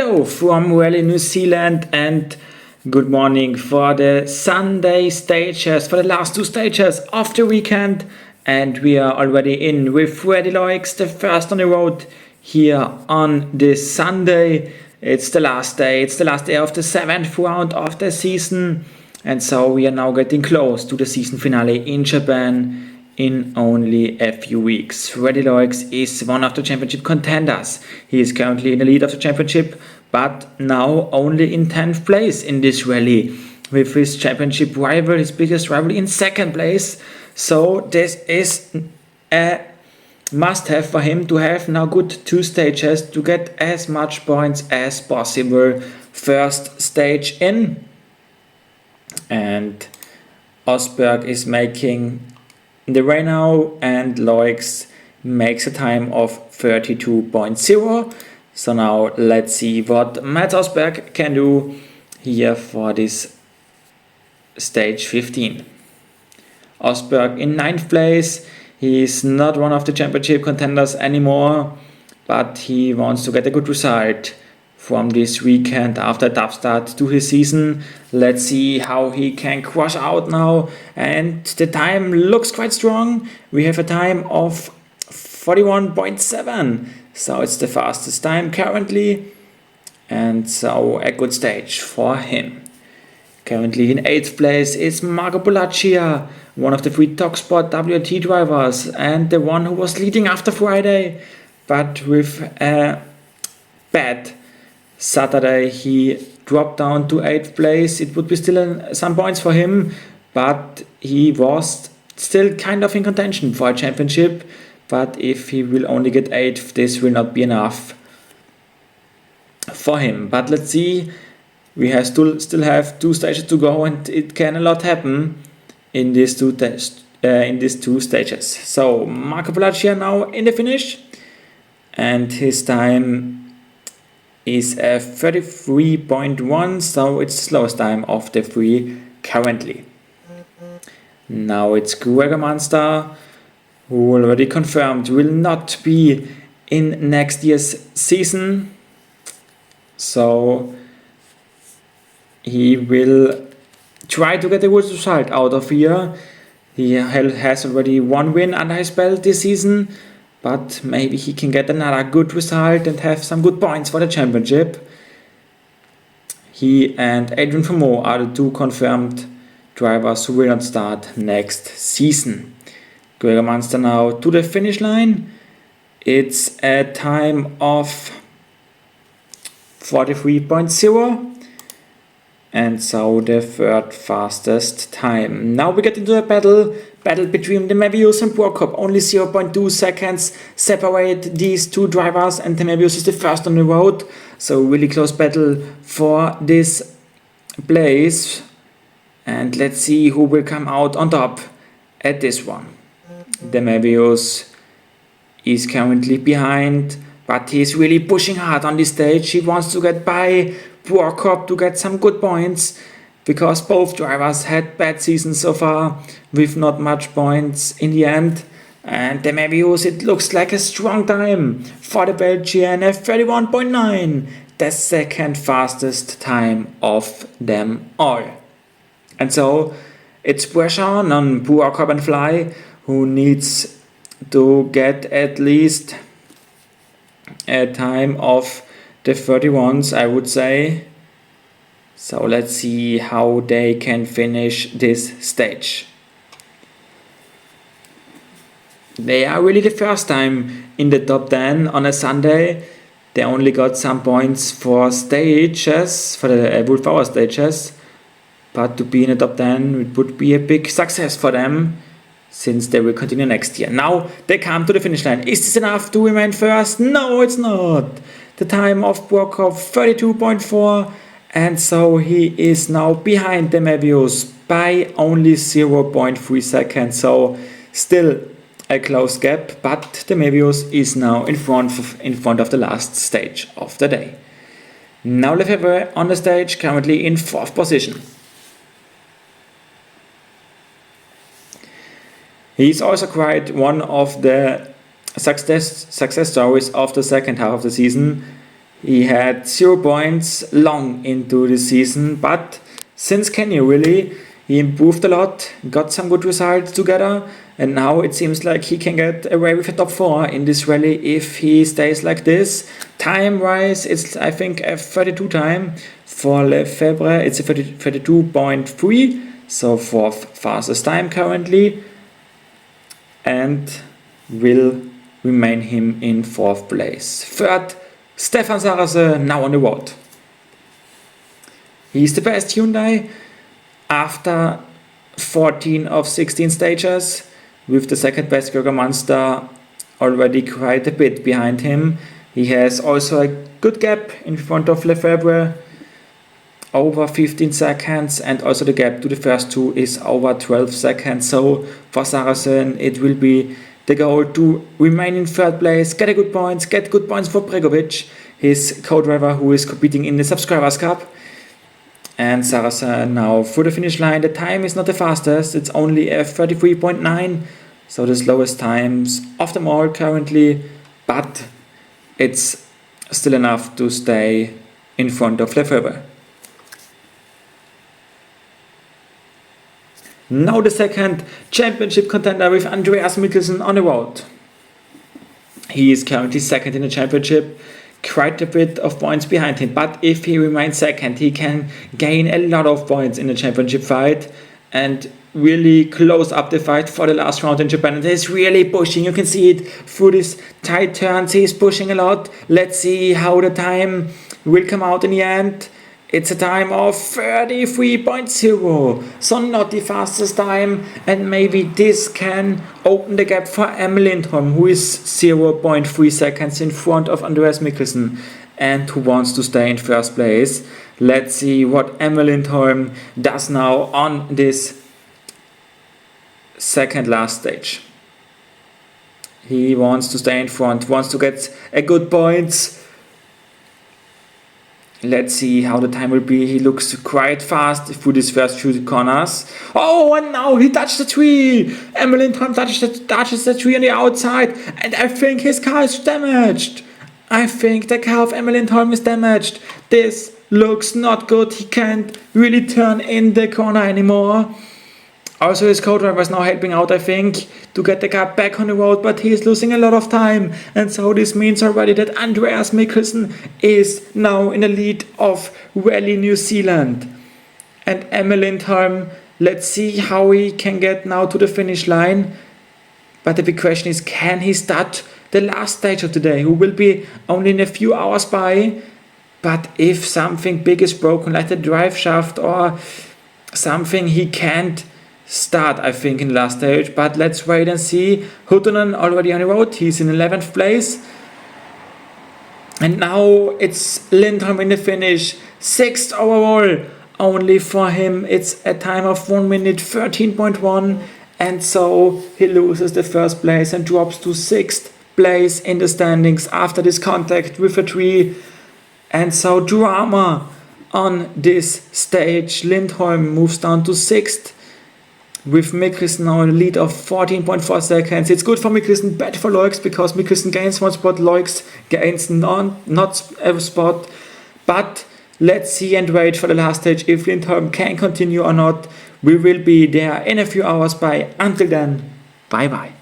Hello from Rally New Zealand and good morning for the Sunday stages, for the last two stages of the weekend. And we are already in with Ready Loix, the first on the road here on this Sunday. It's the last day of the 7th round of the season. And so we are now getting close to the season finale in Japan in only a few weeks. Ready Loix is one of the championship contenders. He is currently in the lead of the championship, but now only in 10th place in this rally, with his championship rival, his biggest rival, in 2nd place. So this is a must-have for him to have now good 2 stages to get as much points as possible. First stage in, and Osberg is making the way now, and Loix makes a time of 32.0. So now let's see what Mats Osberg can do here for this stage 15. Osberg in 9th place. He is not one of the championship contenders anymore, but he wants to get a good result from this weekend after a tough start to his season. Let's see how he can crush out now. And the time looks quite strong. We have a time of 41.7. So it's the fastest time currently. And so a good stage for him. Currently in 8th place is Marco Polaccia, one of the 3 TalkSport WRT drivers and the one who was leading after Friday. But with a bad Saturday, he dropped down to 8th place. It would be still some points for him, but he was still kind of in contention for a championship. But if he will only get 8th, this will not be enough for him. But let's see, we have still have 2 stages to go, and it can a lot happen in these two stages. So Marco Polaccia now in the finish, and his time is a 33.1, so it's the slowest time of the 3 currently. Now it's Gregor Munster, who already confirmed will not be in next year's season. So he will try to get a good result out of here. He has already 1 win under his belt this season, but maybe he can get another good result and have some good points for the championship. He and Adrian Fourmeau are the 2 confirmed drivers who will not start next season. Gregor Munster now to the finish line. It's a time of 43.0. And so the 3rd fastest time. Now we get into a battle between Demevius and PaperCup. Only 0.2 seconds separate these 2 drivers, and Demevius is the first on the road. So really close battle for this place. And let's see who will come out on top at this one. Demevius is currently behind, but he's really pushing hard on this stage. He wants to get by PaperCup to get some good points, because both drivers had bad seasons so far with not much points in the end. And Demevius, it looks like a strong time for the Belgian, a 31.9, the 2nd fastest time of them all. And so it's pressure on PaperCup and Fly, who needs to get at least a time of the 31s, I would say. So let's see how they can finish this stage. They are really the first time in the top 10 on a Sunday. They only got some points for stages, for the Wolf Hour stages. But to be in the top 10, it would be a big success for them, since they will continue next year. Now they come to the finish line. Is this enough to remain first? No, it's not. The time of PaperCup 32.4, and so he is now behind Demevius by only 0.3 seconds. So still a close gap, but Demevius is now in front of the last stage of the day. Now Lefebvre on the stage, currently in 4th position. He's also quite one of the success stories of the second half of the season. He had 0 points long into the season, but since Kenya really, he improved a lot, got some good results together, and now it seems like he can get away with a top 4 in this rally if he stays like this. Time-wise, it's I think a 32 time. For Lefebvre, it's a 32.3, so 4th fastest time currently, and will remain him in 4th place. 3rd, Stefan Saracen, now on the road. He's the best Hyundai after 14 of 16 stages, with the 2nd best Gregor Munster already quite a bit behind him. He has also a good gap in front of Lefebvre, over 15 seconds, and also the gap to the first two is over 12 seconds. So for Saracen, it will be the goal to remain in 3rd place, get good points for Bregovic, his co-driver who is competing in the Subscribers Cup. And Saracen now through the finish line. The time is not the fastest, it's only a 33.9, so the slowest times of them all currently, but it's still enough to stay in front of Lefebvre. Now the 2nd championship contender with Andreas Mikkelsen on the road. He is currently 2nd in the championship, quite a bit of points behind him, but if he remains 2nd, he can gain a lot of points in the championship fight and really close up the fight for the last round in Japan. And he's really pushing, you can see it through these tight turns, he's pushing a lot. Let's see how the time will come out in the end. It's a time of 33.0, so not the fastest time, and maybe this can open the gap for Emil Lindholm, who is 0.3 seconds in front of Andreas Mikkelsen and who wants to stay in 1st place. Let's see what Emil Lindholm does now on this 2nd last stage. He wants to stay in front, wants to get a good points. Let's see how the time will be. He looks quite fast through these first few corners. Oh, and now he touched the tree. Emil Lindholm touches the tree on the outside, and I think his car is damaged. I think the car of Emil Lindholm is damaged. This looks not good. He can't really turn in the corner anymore. Also, his co-driver is now helping out, I think, to get the car back on the road, but he is losing a lot of time. And so this means already that Andreas Mikkelsen is now in the lead of Rally New Zealand. And Emil Lindholm, let's see how he can get now to the finish line. But the big question is, can he start the last stage of the day, who will be only in a few hours by? But if something big is broken, like the drive shaft or something, he can't start, I think, in the last stage. But let's wait and see. Huttunen already on the road, he's in 11th place. And now it's Lindholm in the finish, 6th overall. Only for him, it's a time of 1 minute 13.1. And so he loses the 1st place and drops to 6th place in the standings after this contact with a tree. And so drama on this stage. Lindholm moves down to 6th. With Mikkelsen now in a lead of 14.4 seconds. It's good for Mikkelsen, bad for Loix, because Mikkelsen gains 1 spot, Loix gains not a spot. But let's see and wait for the last stage if Lindholm can continue or not. We will be there in a few hours. Until then, bye bye.